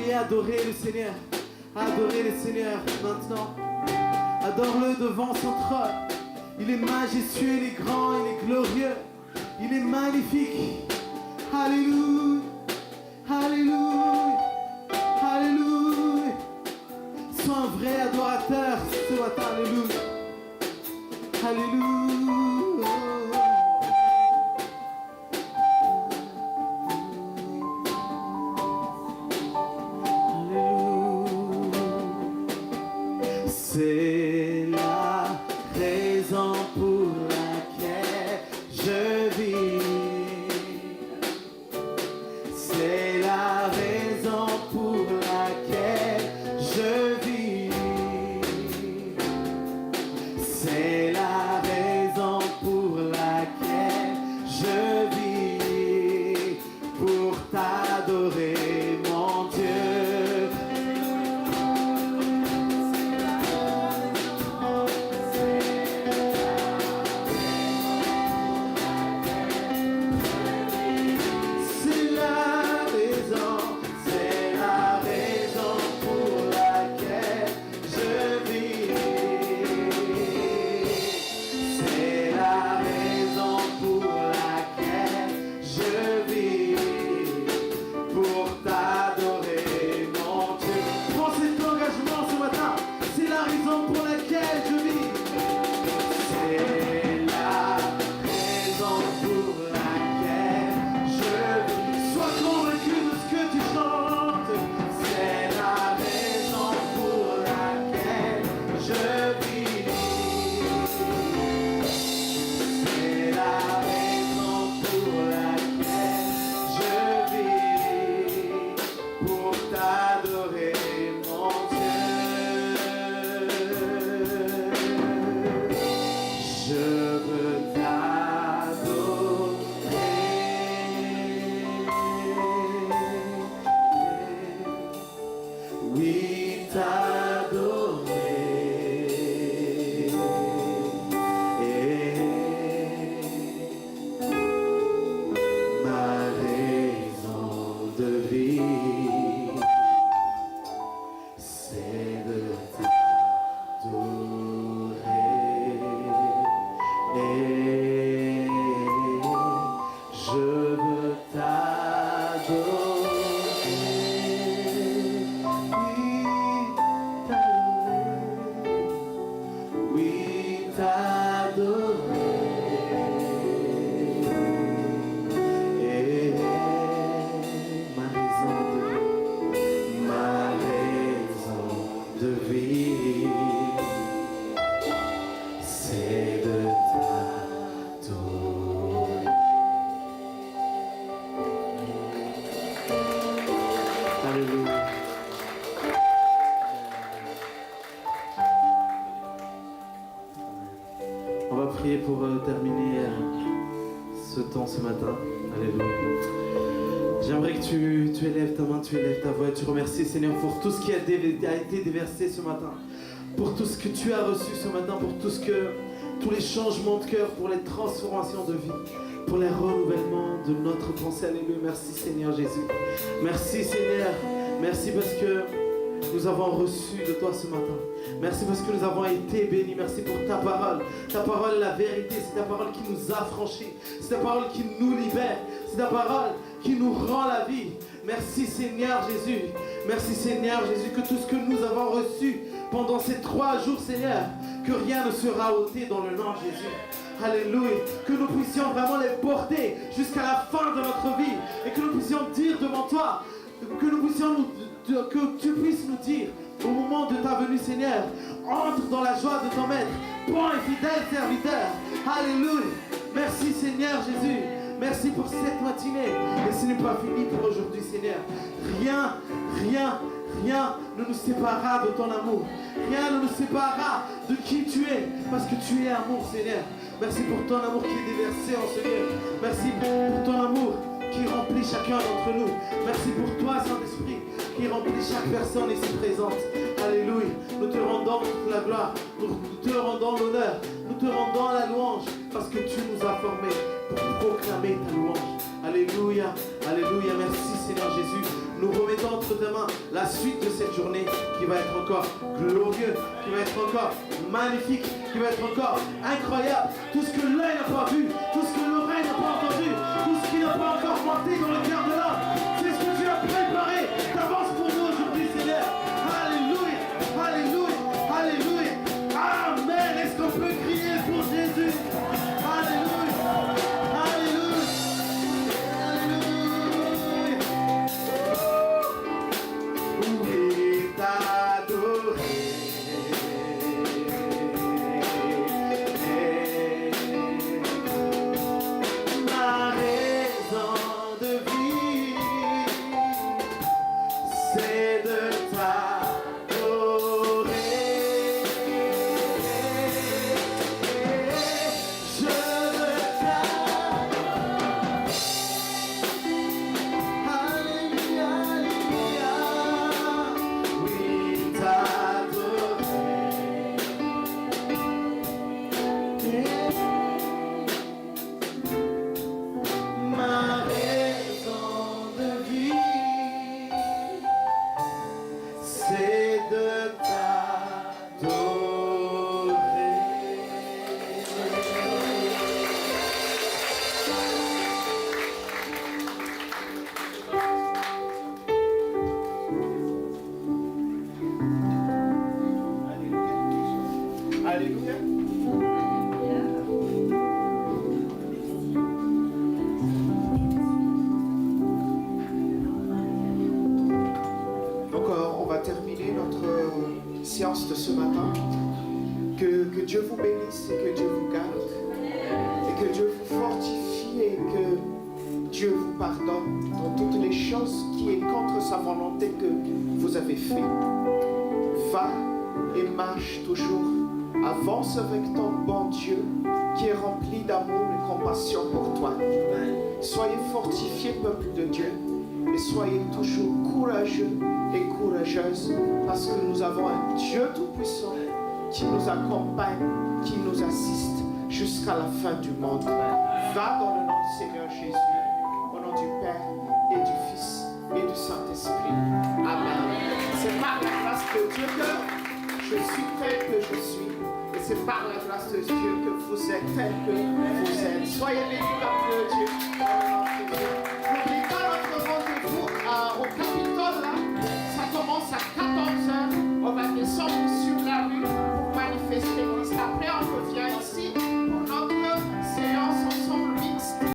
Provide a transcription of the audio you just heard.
Soyez adorés le Seigneur. Adorez le Seigneur maintenant. Adore-le devant son trône. Il est majestueux, il est grand, il est glorieux. Il est magnifique. Alléluia. Alléluia. Alléluia. Sois un vrai adorateur ce matin. Alléluia. Alléluia. C'est la raison pour laquelle je vis. C'est la raison pour laquelle je vis. C'est la raison pour laquelle je vis. Pour t'adorer, mon Dieu. Pour terminer ce temps ce matin. Alléluia. J'aimerais que tu élèves ta main, tu élèves ta voix et tu remercies Seigneur pour tout ce qui a été déversé ce matin, pour tout ce que tu as reçu ce matin, pour tous les changements de cœur, pour les transformations de vie, pour les renouvellements de notre pensée. Alléluia. Merci Seigneur Jésus. Merci Seigneur. Merci parce que nous avons reçu de toi ce matin. Merci parce que nous avons été bénis. Merci pour ta parole. Ta parole est la vérité. C'est ta parole qui nous affranchit. C'est ta parole qui nous libère. C'est ta parole qui nous rend la vie. Merci Seigneur Jésus. Merci Seigneur Jésus que tout ce que nous avons reçu pendant ces 3 jours, Seigneur, que rien ne sera ôté dans le nom de Jésus. Alléluia. Que nous puissions vraiment les porter jusqu'à la fin de notre vie. Et que nous puissions dire devant toi, que tu puisses nous dire au moment de ta venue, Seigneur, entre dans la joie de ton maître, bon et fidèle serviteur. Alléluia. Merci Seigneur Jésus. Merci pour cette matinée. Et ce n'est pas fini pour aujourd'hui, Seigneur. Rien ne nous séparera de ton amour. Rien ne nous séparera de qui tu es, parce que tu es amour, Seigneur. Merci pour ton amour qui est déversé en ce lieu. Merci pour ton amour qui remplit chacun d'entre nous. Merci pour toi, Saint-Esprit, qui remplit chaque personne ici présente. Alléluia. Nous te rendons la gloire, nous te rendons l'honneur, nous te rendons la louange, parce que tu nous as formés pour proclamer ta louange. Alléluia. Alléluia. Merci Seigneur Jésus. nous remettons entre tes mains la suite de cette journée qui va être encore glorieuse, qui va être encore magnifique, qui va être encore incroyable. Tout ce que l'œil n'a pas vu, tout ce que l'oreille n'a pas entendu, tout ce qui n'a pas encore monté dans le cœur de l'homme, c'est ce que tu as préparé d'avance pour nous aujourd'hui, Seigneur. Alléluia, alléluia, alléluia. Amen. Est-ce qu'on peut crier pour Jésus? Alléluia, alléluia, alléluia. Oui, t'adorer. Ma raison de vie, c'est de t'adorer. Je veux t'adorer. Alléluia, alléluia. Oui, t'adorer. Ma raison de vie, c'est de t'adorer. Alléluia. Donc on va terminer notre séance de ce matin. Que Dieu vous bénisse et que Dieu vous garde. Et que Dieu vous fortifie et que Dieu vous pardonne dans toutes les choses qui est contre sa volonté que vous avez fait. Va et marche toujours. Avance avec ton bon Dieu qui est rempli d'amour et compassion pour toi. Soyez fortifiés, peuple de Dieu, et soyez toujours courageux et courageuses parce que nous avons un Dieu tout-puissant qui nous accompagne, qui nous assiste jusqu'à la fin du monde. Va dans le nom du Seigneur Jésus, au nom du Père et du Fils et du Saint-Esprit. Amen. C'est par la grâce de Dieu que je suis tel que je suis. Et c'est par la grâce de Dieu que vous êtes tel que vous êtes. Soyez bénis, peuple de Dieu. N'oubliez pas notre rendez-vous au Capitole.